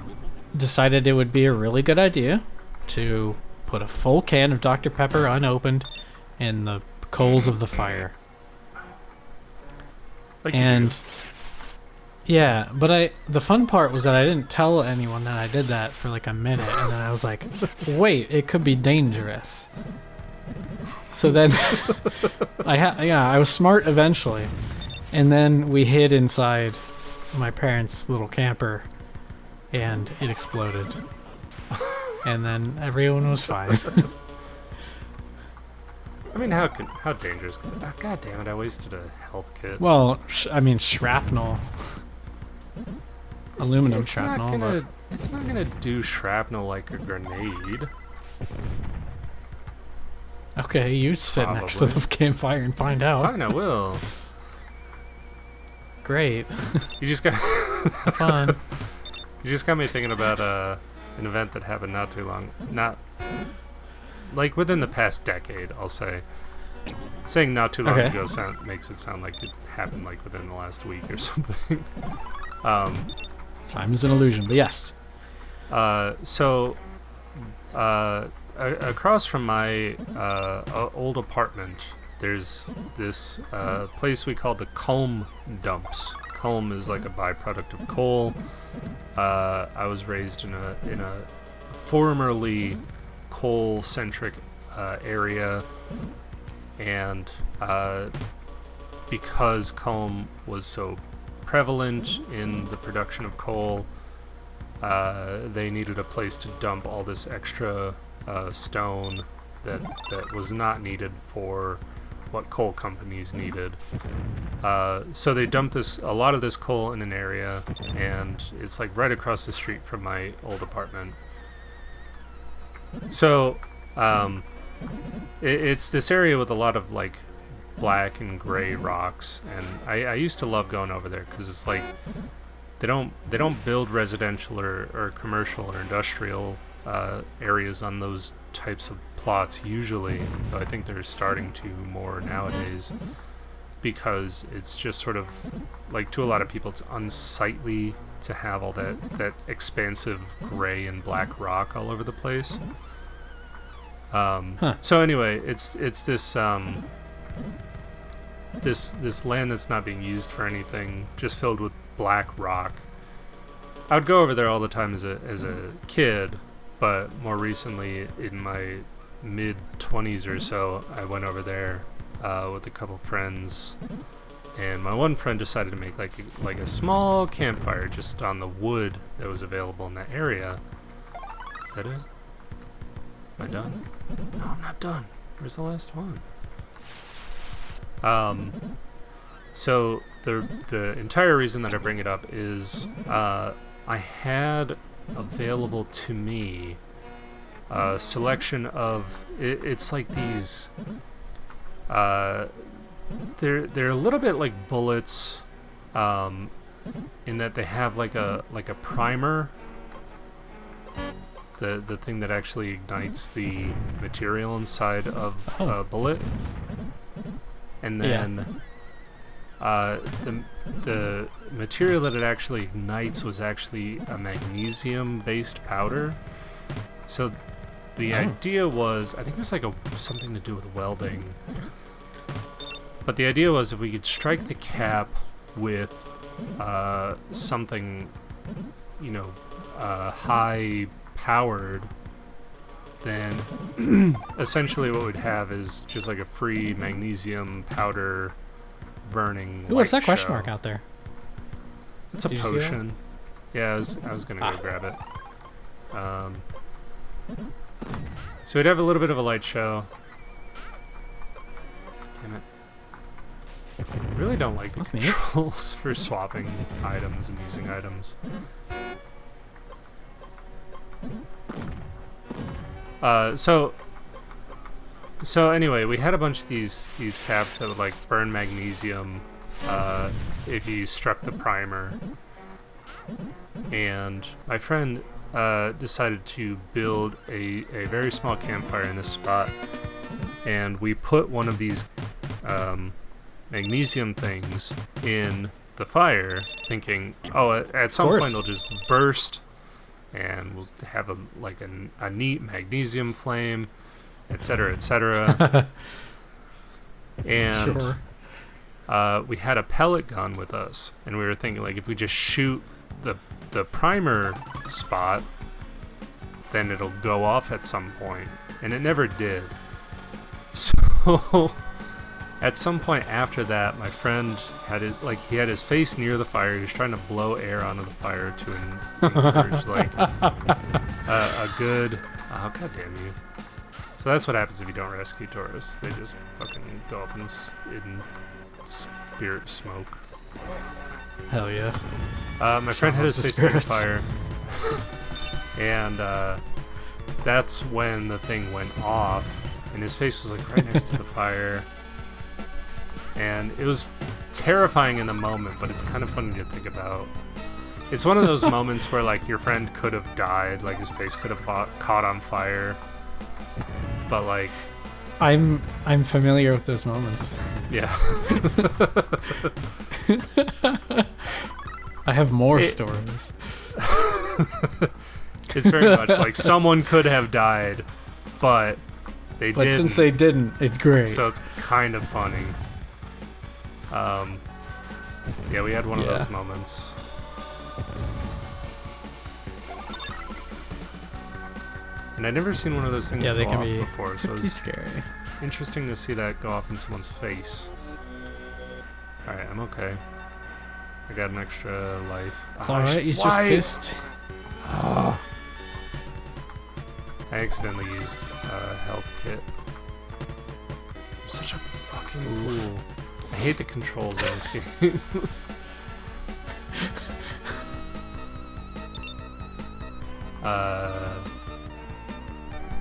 decided it would be a really good idea to put a full can of Dr. Pepper unopened in the coals of the fire. Like you And do. yeah, but the fun part was that I didn't tell anyone that I did that for like a minute, and then I was like, wait, it could be dangerous. So then I was smart eventually. And then we hid inside my parents' little camper and it exploded. And then everyone was fine. I mean, how dangerous could it? God damn it! I wasted a health kit. Well, shrapnel. Aluminum it's shrapnel. Not gonna, it's not gonna do shrapnel like a grenade. Okay, you sit next to Probably. the campfire and find out. Fine, I will. Great. You just got Fun. you just got me thinking about an event that happened not too long, not like within the past decade. I'll say. Saying not too long Okay. ago makes it sound like it happened like within the last week or something. Time is an illusion, but yes. Across from my old apartment, there's this place we call the Culm dumps. Culm is like a byproduct of coal. I was raised in a formerly coal-centric area, and because Culm was so prevalent in the production of coal, they needed a place to dump all this extra stone that was not needed for what coal companies needed. So they dumped a lot of this coal in an area, and it's like right across the street from my old apartment. So it's this area with a lot of like black and gray rocks, and I used to love going over there because it's like they don't build residential or commercial or industrial areas on those types of plots usually, though I think they're starting to more nowadays, because it's just sort of like, to a lot of people, it's unsightly to have all that expansive gray and black rock all over the place. So anyway, it's this this land that's not being used for anything, just filled with black rock. I would go over there all the time as a kid, but more recently, in my mid-20s or so, I went over there with a couple friends, and my one friend decided to make like a small campfire just on the wood that was available in that area. Is that it? Am I done? No, I'm not done. Where's the last one? So the entire reason that I bring it up is I had available to me a selection of it's like these they're a little bit like bullets, in that they have like a primer, the thing that actually ignites the material inside of a bullet, and then the material that it actually ignites was actually a magnesium-based powder. So the idea was, I think it was like something to do with welding, But the idea was if we could strike the cap with something, you know, high powered, then essentially what we'd have is just like a free magnesium powder burning. Ooh, what's that question show. mark out there? It's a Did you see that? potion. Yeah, I was gonna go grab it. So we'd have a little bit of a light show. Damn it. I really don't like the That's neat. controls for swapping items and using items. So anyway, we had a bunch of these caps that would like burn magnesium if you struck the primer. And my friend decided to build a very small campfire in this spot, and we put one of these magnesium things in the fire, thinking, oh, at some point it'll just burst, and we'll have a neat magnesium flame, etc., etc. And Sure. we had a pellet gun with us, and we were thinking, like, if we just shoot the primer spot, then it'll go off at some point, and it never did. So at some point after that, my friend had he had his face near the fire. He was trying to blow air onto the fire to encourage like a good. Oh, god damn you! So that's what happens if you don't rescue tourists. They just fucking go up in spirit smoke. Hell yeah. My friend had his face near the fire, and that's when the thing went off, and his face was like right next to the fire, and it was terrifying in the moment, but it's kind of funny to think about. It's one of those moments where like your friend could have died, like his face could have caught on fire, but like I'm familiar with those moments. yeah. I have more stories. It's very much like someone could have died, but they didn't. But since they didn't, it's great. So it's kind of funny. Yeah, we had one of those moments. And I'd never seen one of those things go off before, so pretty scary. Interesting to see that go off in someone's face. Alright, I'm okay. I got an extra life. It's alright, he's just pissed. I accidentally used a health kit. I'm such a fucking fool. I hate the controls in this game.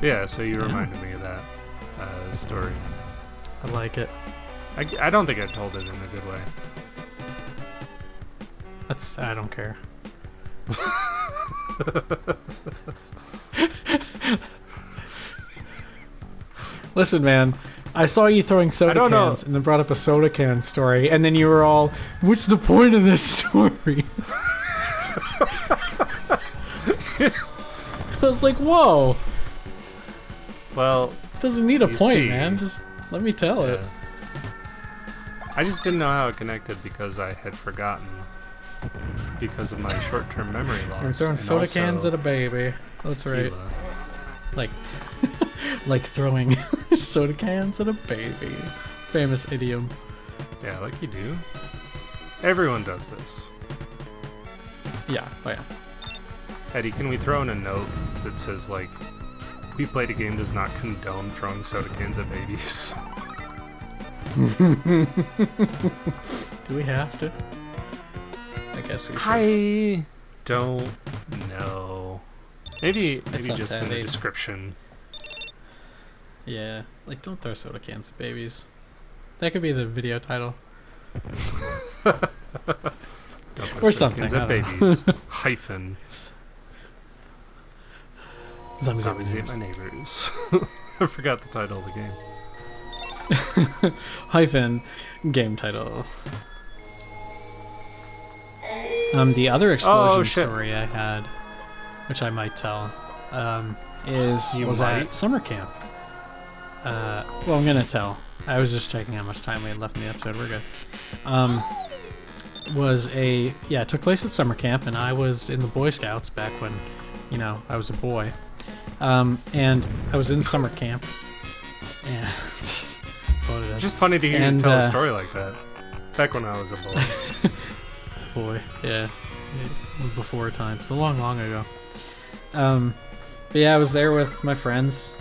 Yeah, so you reminded me of that story. I like it. I don't think I told it in a good way. I don't care. Listen, man, I saw you throwing soda cans and then brought up a soda can story, and then you were all, what's the point of this story? I was like, whoa. Well, it doesn't need a point, man. Just let me tell it. I just didn't know how it connected because I had forgotten because of my short-term memory loss. We're throwing soda cans at a baby. That's tequila. Right. Like throwing soda cans at a baby. Famous idiom. Yeah, like you do. Everyone does this. Yeah, oh yeah. Eddie, can we throw in a note that says, like, We Played a Game does not condone throwing soda cans at babies? Do we have to? I guess we should. I don't know. Maybe just in the Eddie. description. Yeah, like don't throw soda cans at babies. That could be the video title. Don't throw Or soda something, cans I at don't babies. Hyphen. Zombies ate my neighbors. I forgot the title of the game. Hyphen game title. The other explosion story I had, which I might tell, was at summer camp. Well, I'm gonna tell. I was just checking how much time we had left in the episode. We're good. It took place at summer camp, and I was in the Boy Scouts back when, I was a boy. And I was in summer camp. And that's what it is. It's just funny to hear you tell a story like that. Back when I was a boy. Boy, yeah. Before times. Long ago. But yeah, I was there with my friends.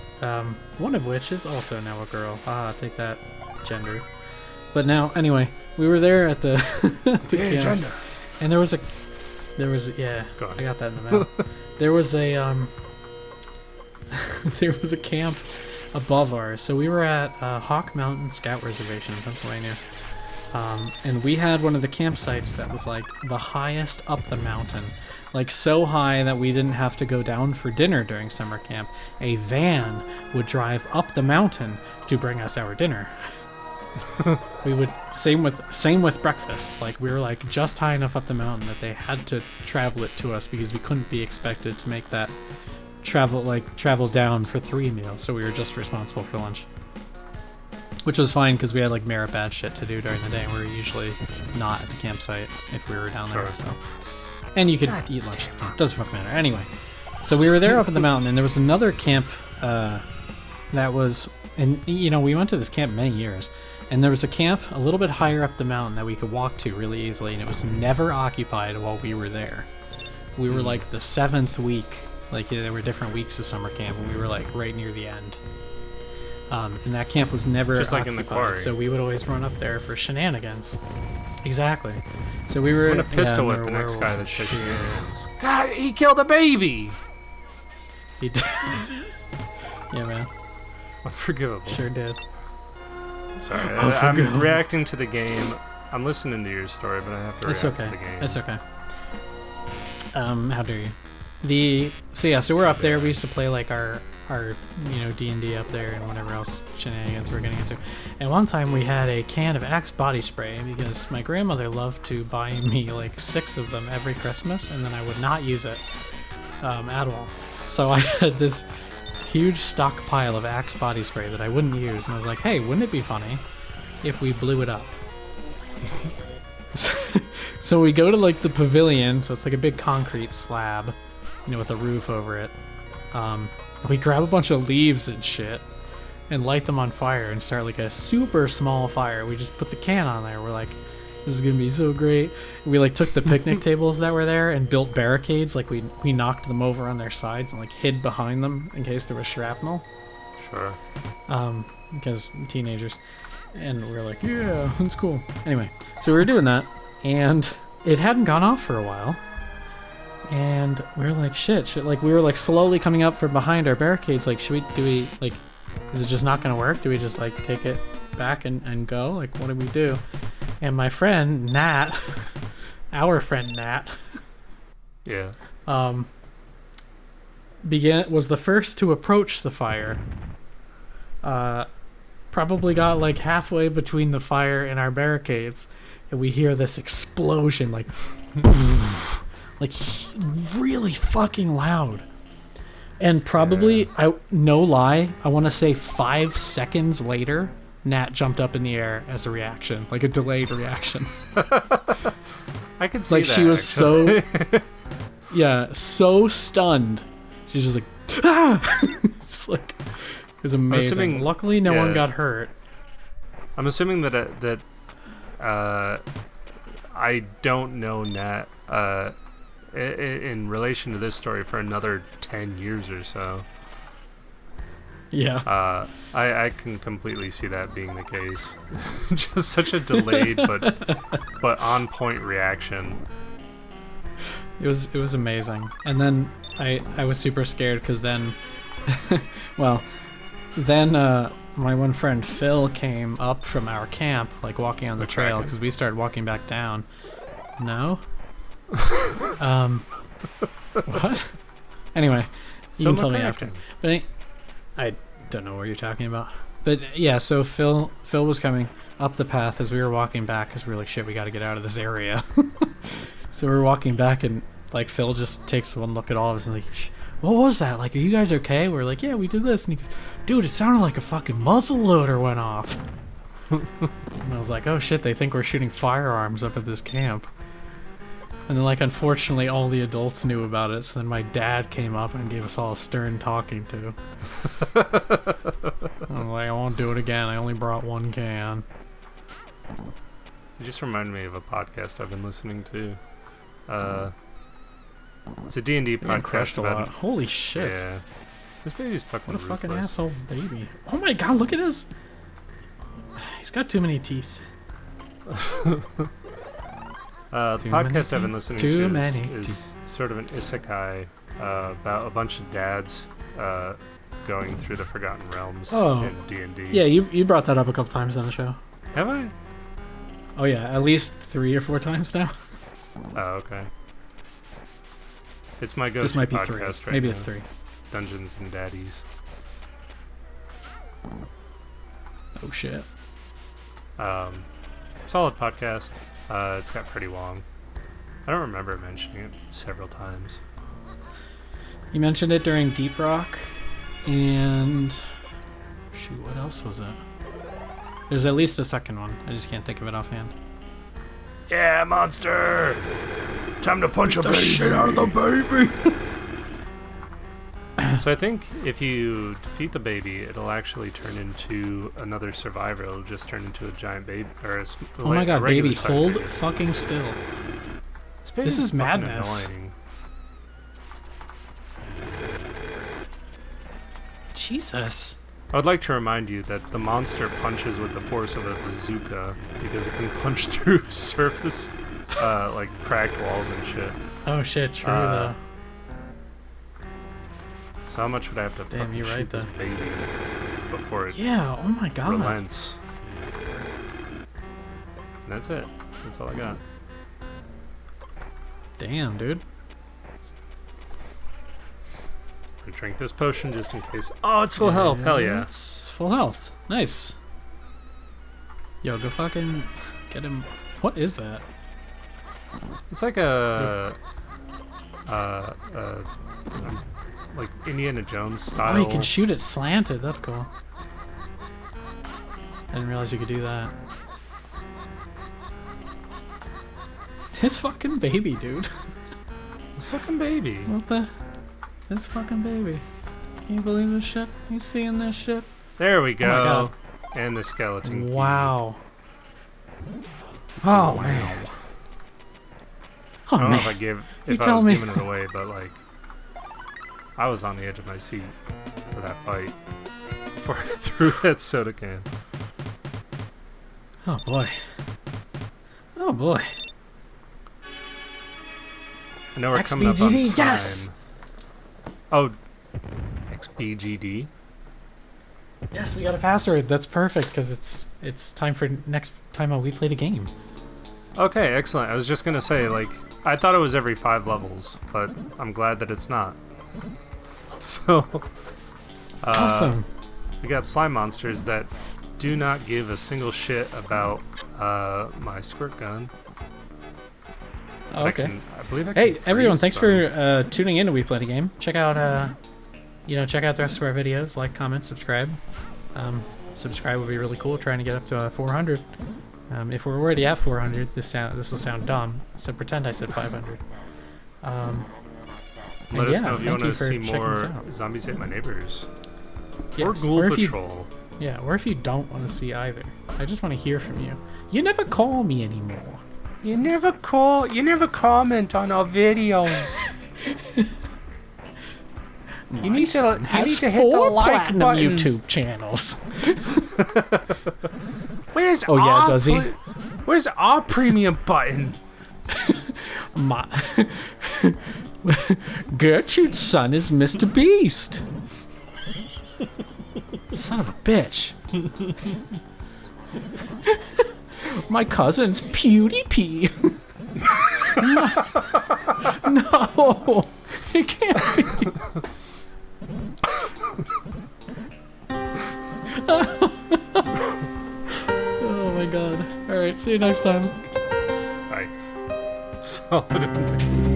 One of which is also now a girl. Take that, gender. But now, anyway, we were there at the, the camp, gender. And I got that in the mouth. There was a camp above ours. So we were at Hawk Mountain Scout Reservation in Pennsylvania. And we had one of the campsites that was like the highest up the mountain. Like so high that we didn't have to go down for dinner during summer camp. A van would drive up the mountain to bring us our dinner. We would same with breakfast. Like we were like just high enough up the mountain that they had to travel it to us because we couldn't be expected to make that travel down for 3 meals. So we were just responsible for lunch. Which was fine because we had like merit badge shit to do during the day. We were usually not at the campsite if we were down there. So. And you could eat lunch. Doesn't fucking matter. Anyway, so we were there up at the mountain, and there was another camp that was, and we went to this camp many years, and there was a camp a little bit higher up the mountain that we could walk to really easily, and it was never occupied while we were there. We were like the 7th week, like there were different weeks of summer camp, and we were like right near the end. And that camp was never just occupied, like in the quarry. So we would always run up there for shenanigans. Exactly. So we were. I'm gonna pistol whip the next guy that says shenanigans. God, he killed a baby. He did. Yeah, man. Unforgivable. Sure did. Sorry, I'm reacting to the game. I'm listening to your story, but I have to react to the game. It's okay. How dare you? So we're up there. We used to play like our D&D up there and whatever else shenanigans we're getting into. And one time we had a can of Axe body spray because my grandmother loved to buy me like 6 of them every Christmas, and then I would not use it at all. So I had this huge stockpile of Axe body spray that I wouldn't use, and I was like, hey, wouldn't it be funny if we blew it up? So we go to like the pavilion, so it's like a big concrete slab, with a roof over it. We grab a bunch of leaves and shit and light them on fire and start like a super small fire. We just put the can on there. We're like, this is gonna be so great. We like took the picnic tables that were there and built barricades. Like we knocked them over on their sides and like hid behind them in case there was shrapnel. Sure. Because teenagers. And we were like, yeah, that's cool. Anyway, so we were doing that and it hadn't gone off for a while. And we were like, shit, like we were like slowly coming up from behind our barricades. Like, is it just not gonna work? Do we just like take it back and go? Like, what do we do? And my friend Nat, our friend Nat, yeah, was the first to approach the fire. Probably got like halfway between the fire and our barricades, and we hear this explosion, like. Like really fucking loud. And probably, no lie, I want to say 5 seconds later, Nat jumped up in the air as a reaction, like a delayed reaction. I could see like that. She was so, so stunned. She's just like, ah! It's like, it was amazing. Luckily, no one got hurt. I'm assuming that I don't know Nat in relation to this story for another 10 years or so. Yeah. I can completely see that being the case. Just such a delayed but on point reaction. It was amazing. And then I was super scared because then my one friend Phil came up from our camp, like walking on the trail, because we started walking back down. No? What? Anyway, you can tell me after. But I don't know what you're talking about. But yeah, so Phil was coming up the path as we were walking back, because we were like, shit, we got to get out of this area. So we were walking back, and like Phil just takes one look at all of us and like, what was that? Like, are you guys okay? We're like, yeah, we did this. And he goes, dude, it sounded like a fucking muzzle loader went off. And I was like, oh shit, they think we're shooting firearms up at this camp. And then, like, unfortunately, all the adults knew about it, so then my dad came up and gave us all a stern talking to. I'm like, I won't do it again. I only brought one can. You just reminded me of a podcast I've been listening to. It's a D&D You're podcast a lot. about... Holy shit. Yeah. This baby's fucking What a fucking ruthless. asshole baby. Oh my god, look at his... He's got too many teeth. The Too podcast many I've been teeth. listening Too to many is sort of an isekai about a bunch of dads going through the Forgotten Realms Oh. in D&D. Yeah, you brought that up a couple times on the show. Have I? Oh yeah, at least 3 or 4 times now. Oh, okay. It's my go-to This might be podcast 3. right Maybe now. it's 3. Dungeons and Daddies. Oh shit. Solid podcast. It's got pretty long. I don't remember mentioning it several times. You mentioned it during Deep Rock, and shoot, what else was it? There's at least a second one. I just can't think of it offhand. Yeah, monster! Time to punch a baby! Shit out of the baby. So I think if you defeat the baby, it'll actually turn into another survivor. It'll just turn into a giant baby, or Oh my god, regular baby, sized hold baby. fucking still. This is madness. Annoying. Jesus. I would like to remind you that the monster punches with the force of a bazooka because it can punch through surface, like cracked walls and shit. Oh shit, true Uh, though. So how much would I have to Damn, fucking you're right, shoot this though. baby before it Yeah, oh my god. relents? And that's it. That's all I got. Damn, dude. I drink this potion just in case. Oh, it's full health. Hell yeah. It's full health. Nice. Yo, go fucking get him. What is that? It's like like Indiana Jones style. Oh, you can shoot it slanted. That's cool. I didn't realize you could do that. This fucking baby, dude. This fucking baby. What the? This fucking baby. Can you believe this shit? You seeing this shit? There we go. God. And the skeleton. key. Wow. Oh wow. man. Oh I don't know if man. I give You if I tell was me. giving it away, but like I was on the edge of my seat for that fight before I threw that soda can. Oh boy. Oh boy. I know we're coming up on time. XBGD, yes! Oh, XBGD. Yes, we got a password. That's perfect because it's time for next time we played a game. Okay, excellent. I was just gonna say, like, I thought it was every 5 levels, but I'm glad that it's not. So, Awesome. we got slime monsters that do not give a single shit about my squirt gun. Oh, okay. I believe I can Hey everyone, freeze thanks them. for tuning in to We Played a Game. Check out check out the rest of our videos. Like, comment, subscribe. Subscribe would be really cool. Trying to get up to 400. If we're already at 400, this will sound dumb. So pretend I said 500. Let us know if you thank want to for see checking us more out. Zombies Ate My Neighbors. Yes, Or Ghoul if you- Patrol. Yeah, or if you don't want to see either, I just want to hear from you. You never call me anymore. You never comment on our videos. You need to Has hit the 4 like platinum button. YouTube channels. Where's Oh, yeah, our does he? Where's our premium button? My Gertrude's son is Mr. Beast. Son of a bitch. My cousin's PewDiePie. No, it can't be. Oh my god. Alright, see you next time. Bye. Solid.